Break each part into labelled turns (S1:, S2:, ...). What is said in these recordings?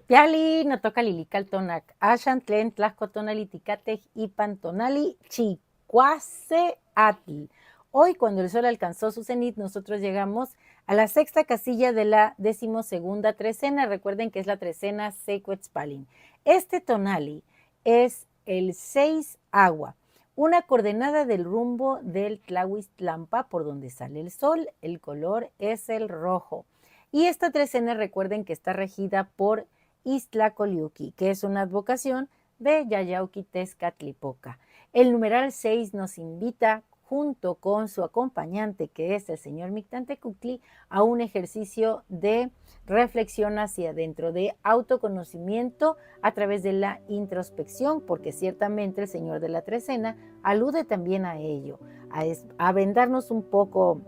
S1: Piali, notoca lilical ashan tlen tlascotonali ticatej ipan tonali chicuase atl. Hoy, cuando el sol alcanzó su cenit, nosotros llegamos a la sexta casilla de la 12ª trecena. Recuerden que es la trecena Sequetzpalin. Este tonali es el 6 agua, una coordenada del rumbo del Tlahuistlampa, por donde sale el sol. El color es el rojo. Y esta trecena, recuerden que está regida por Iztlacoliuqui, que es una advocación de Yayauquitezcatlipoca. El numeral 6 nos invita, junto con su acompañante, que es el señor Mictantecuhtli, a un ejercicio de reflexión hacia adentro, de autoconocimiento a través de la introspección, porque ciertamente el señor de la trecena alude también a ello, a vendarnos un poco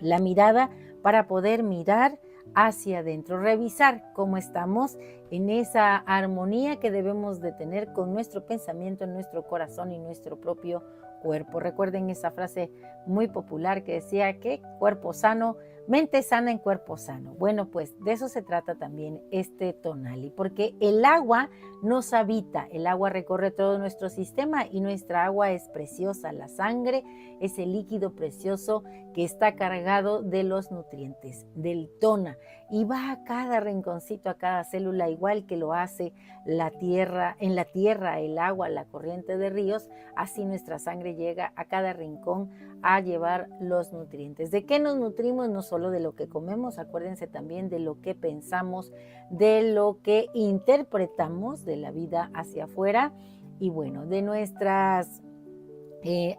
S1: la mirada para poder mirar hacia adentro, revisar cómo estamos en esa armonía que debemos de tener con nuestro pensamiento, nuestro corazón y nuestro propio cuerpo. Recuerden esa frase muy popular que decía que cuerpo sano, mente sana en cuerpo sano. Bueno, pues de eso se trata también este tonali, porque el agua nos habita, el agua recorre todo nuestro sistema y nuestra agua es preciosa. La sangre es el líquido precioso que está cargado de los nutrientes, del tona, y va a cada rinconcito, a cada célula, igual que lo hace la tierra, en la tierra, el agua, la corriente de ríos. Así nuestra sangre llega a cada rincón a llevar los nutrientes. ¿De qué nos nutrimos? No solo de lo que comemos, acuérdense también de lo que pensamos, de lo que interpretamos de la vida hacia afuera y bueno, de nuestras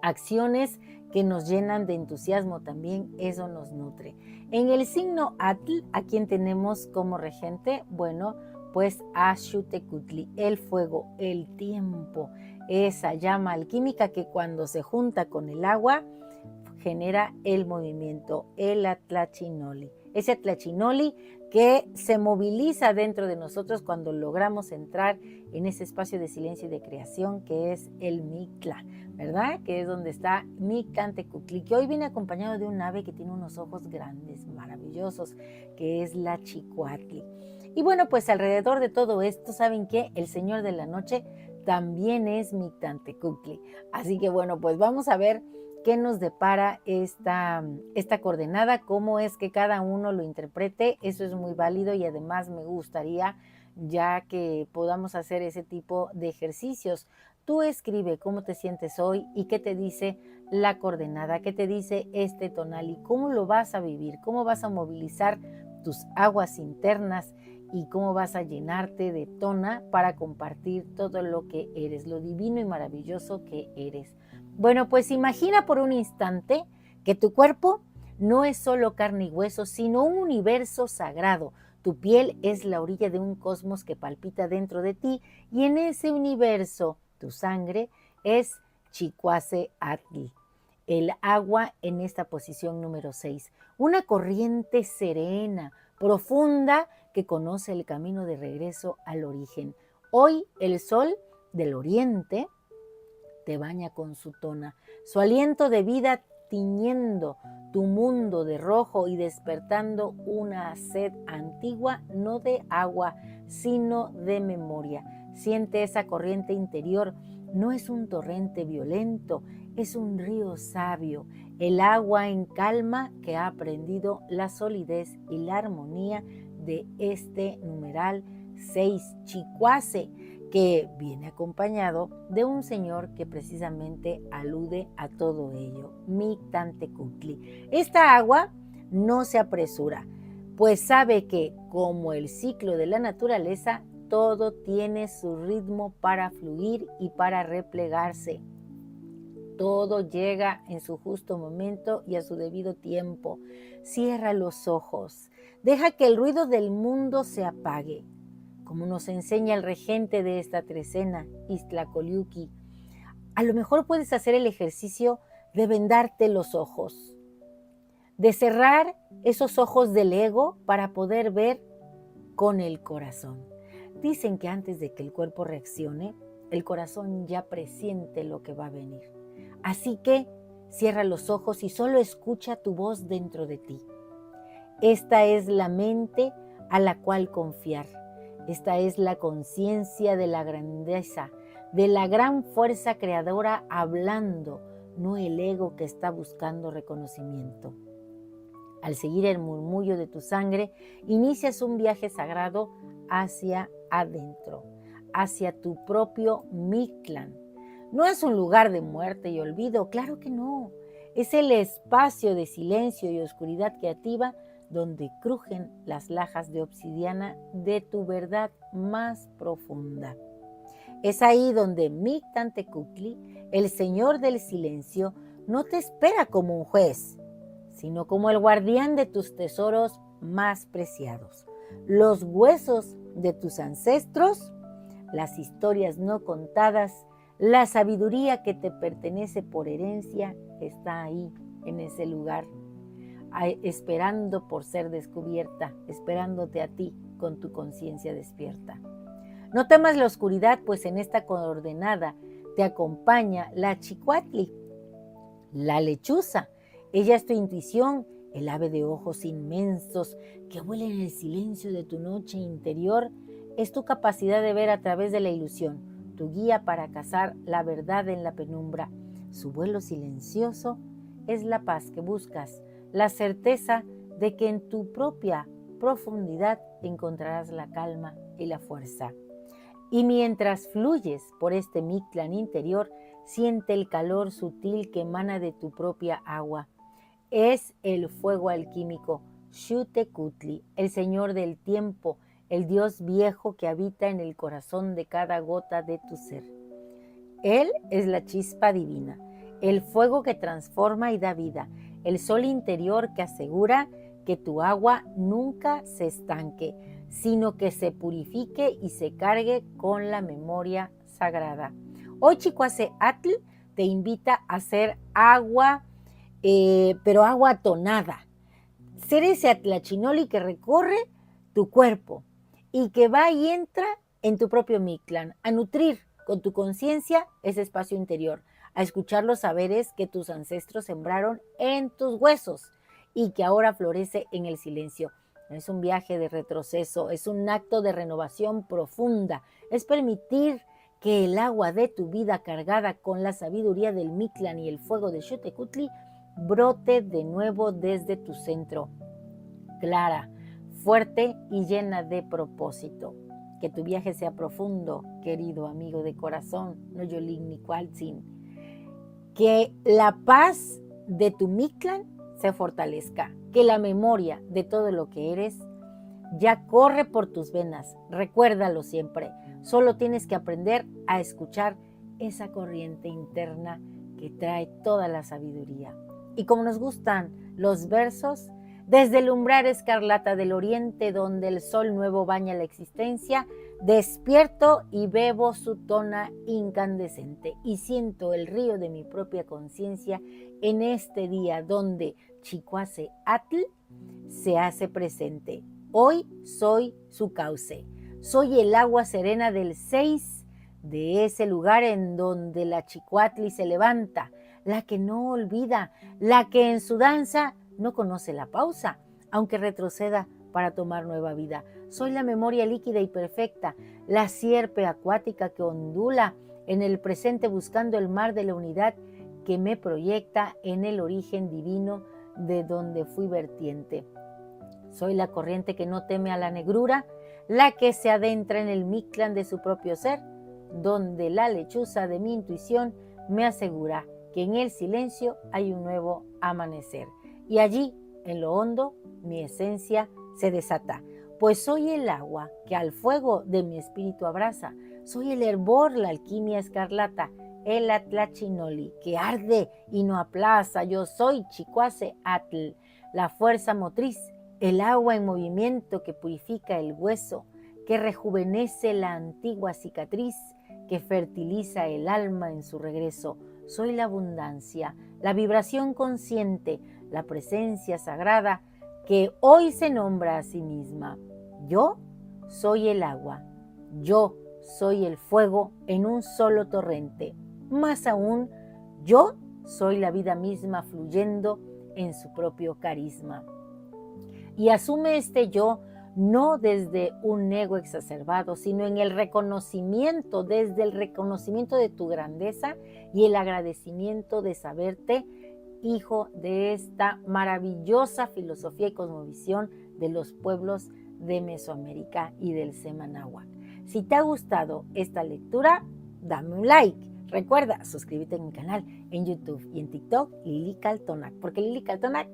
S1: acciones que nos llenan de entusiasmo también, eso nos nutre. En el signo Atl, ¿a quién tenemos como regente? Bueno, pues a Xutecutli, el fuego, el tiempo, esa llama alquímica que cuando se junta con el agua genera el movimiento, el atlachinoli. Ese atlachinoli que se moviliza dentro de nosotros cuando logramos entrar en ese espacio de silencio y de creación que es el Mictla, ¿verdad? Que es donde está Mictantecuhtli, que hoy viene acompañado de un ave que tiene unos ojos grandes, maravillosos, que es la Chicuatli. Y bueno, pues alrededor de todo esto, ¿saben qué? El Señor de la Noche también es Mictantecuhtli. Así que bueno, pues vamos a ver qué nos depara esta coordenada, cómo es que cada uno lo interprete. Eso es muy válido y además me gustaría ya que podamos hacer ese tipo de ejercicios. Tú escribe cómo te sientes hoy y qué te dice la coordenada, qué te dice este tonal y cómo lo vas a vivir, cómo vas a movilizar tus aguas internas y cómo vas a llenarte de tona para compartir todo lo que eres, lo divino y maravilloso que eres. Bueno, pues imagina por un instante que tu cuerpo no es solo carne y hueso, sino un universo sagrado. Tu piel es la orilla de un cosmos que palpita dentro de ti y en ese universo tu sangre es Chicuase Atli, el agua en esta posición número 6. Una corriente serena, profunda, que conoce el camino de regreso al origen. Hoy el sol del oriente te baña con su tona, su aliento de vida tiñendo tu mundo de rojo y despertando una sed antigua, no de agua, sino de memoria. Siente esa corriente interior, no es un torrente violento, es un río sabio, el agua en calma que ha aprendido la solidez y la armonía de este numeral 6, Chicuase, que viene acompañado de un señor que precisamente alude a todo ello, Mictantecuhtli. Esta agua no se apresura, pues sabe que, como el ciclo de la naturaleza, todo tiene su ritmo para fluir y para replegarse. Todo llega en su justo momento y a su debido tiempo. Cierra los ojos, deja que el ruido del mundo se apague, como nos enseña el regente de esta trecena, Iztlacoliuqui. A lo mejor puedes hacer el ejercicio de vendarte los ojos, de cerrar esos ojos del ego para poder ver con el corazón. Dicen que antes de que el cuerpo reaccione, el corazón ya presiente lo que va a venir. Así que cierra los ojos y solo escucha tu voz dentro de ti. Esta es la mente a la cual confiar. Esta es la conciencia de la grandeza, de la gran fuerza creadora hablando, no el ego que está buscando reconocimiento. Al seguir el murmullo de tu sangre, inicias un viaje sagrado hacia adentro, hacia tu propio Mictlán. No es un lugar de muerte y olvido, claro que no. Es el espacio de silencio y oscuridad creativa donde crujen las lajas de obsidiana de tu verdad más profunda. Es ahí donde Mictlantecutli, el Señor del Silencio, no te espera como un juez, sino como el guardián de tus tesoros más preciados, los huesos de tus ancestros, las historias no contadas, la sabiduría que te pertenece por herencia está ahí, en ese lugar, esperando por ser descubierta, esperándote a ti con tu conciencia despierta. No temas la oscuridad, pues en esta coordenada te acompaña la Chicuatli, la lechuza. Ella es tu intuición, el ave de ojos inmensos que vuela en el silencio de tu noche interior. Es tu capacidad de ver a través de la ilusión, tu guía para cazar la verdad en la penumbra. Su vuelo silencioso es la paz que buscas, la certeza de que en tu propia profundidad encontrarás la calma y la fuerza. Y mientras fluyes por este Mictlán interior, siente el calor sutil que emana de tu propia agua. Es el fuego alquímico, Xiuhtecutli, el Señor del tiempo, el Dios viejo que habita en el corazón de cada gota de tu ser. Él es la chispa divina, el fuego que transforma y da vida, el sol interior que asegura que tu agua nunca se estanque, sino que se purifique y se cargue con la memoria sagrada. Hoy Chicuaceatl te invita a hacer agua, pero agua tonada. Ser ese atlachinoli que recorre tu cuerpo y que va y entra en tu propio Mictlán, a nutrir con tu conciencia ese espacio interior, a escuchar los saberes que tus ancestros sembraron en tus huesos y que ahora florece en el silencio. Es un viaje de retroceso, es un acto de renovación profunda, es permitir que el agua de tu vida cargada con la sabiduría del Mictlán y el fuego de Xiuhtecutli brote de nuevo desde tu centro, clara, fuerte y llena de propósito. Que tu viaje sea profundo, querido amigo de corazón, Noyolig Nicualtzin. Que la paz de tu Mictlán se fortalezca, que la memoria de todo lo que eres ya corre por tus venas. Recuérdalo siempre, solo tienes que aprender a escuchar esa corriente interna que trae toda la sabiduría. Y como nos gustan los versos, desde el umbral escarlata del oriente, donde el sol nuevo baña la existencia, despierto y bebo su tona incandescente y siento el río de mi propia conciencia en este día donde Chicuaceatl se hace presente. Hoy soy su cauce, soy el agua serena del 6 de ese lugar en donde la Chicuatli se levanta, la que no olvida, la que en su danza no conoce la pausa, aunque retroceda para tomar nueva vida. Soy la memoria líquida y perfecta, la sierpe acuática que ondula en el presente buscando el mar de la unidad que me proyecta en el origen divino de donde fui vertiente. Soy la corriente que no teme a la negrura, la que se adentra en el Mictlán de su propio ser, donde la lechuza de mi intuición me asegura que en el silencio hay un nuevo amanecer. Y allí, en lo hondo, mi esencia se desata, pues soy el agua que al fuego de mi espíritu abraza, soy el hervor, la alquimia escarlata, el atlachinoli que arde y no aplaza, yo soy Chicuaceatl, la fuerza motriz, el agua en movimiento que purifica el hueso, que rejuvenece la antigua cicatriz, que fertiliza el alma en su regreso. Soy la abundancia, la vibración consciente, la presencia sagrada que hoy se nombra a sí misma. Yo soy el agua, yo soy el fuego en un solo torrente. Más aún, yo soy la vida misma fluyendo en su propio carisma. Y asume este yo no desde un ego exacerbado, sino en el reconocimiento, desde el reconocimiento de tu grandeza y el agradecimiento de saberte hijo de esta maravillosa filosofía y cosmovisión de los pueblos de Mesoamérica y del Semanáhuac. Si te ha gustado esta lectura, dame un like. Recuerda, suscríbete a mi canal en YouTube y en TikTok, Lili Caltonac, porque Lili Caltonac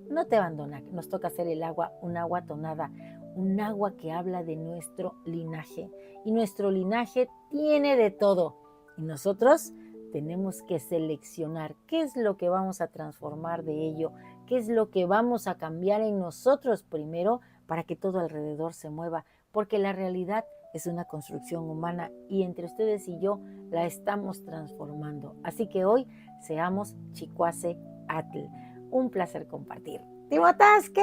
S1: no te abandona. Nos toca hacer el agua, un agua tonada, un agua que habla de nuestro linaje. Y nuestro linaje tiene de todo. Y nosotros tenemos que seleccionar qué es lo que vamos a transformar de ello, qué es lo que vamos a cambiar en nosotros primero para que todo alrededor se mueva, porque la realidad es una construcción humana y entre ustedes y yo la estamos transformando. Así que hoy seamos Chicuase Atl. Un placer compartir. ¡Timotasque!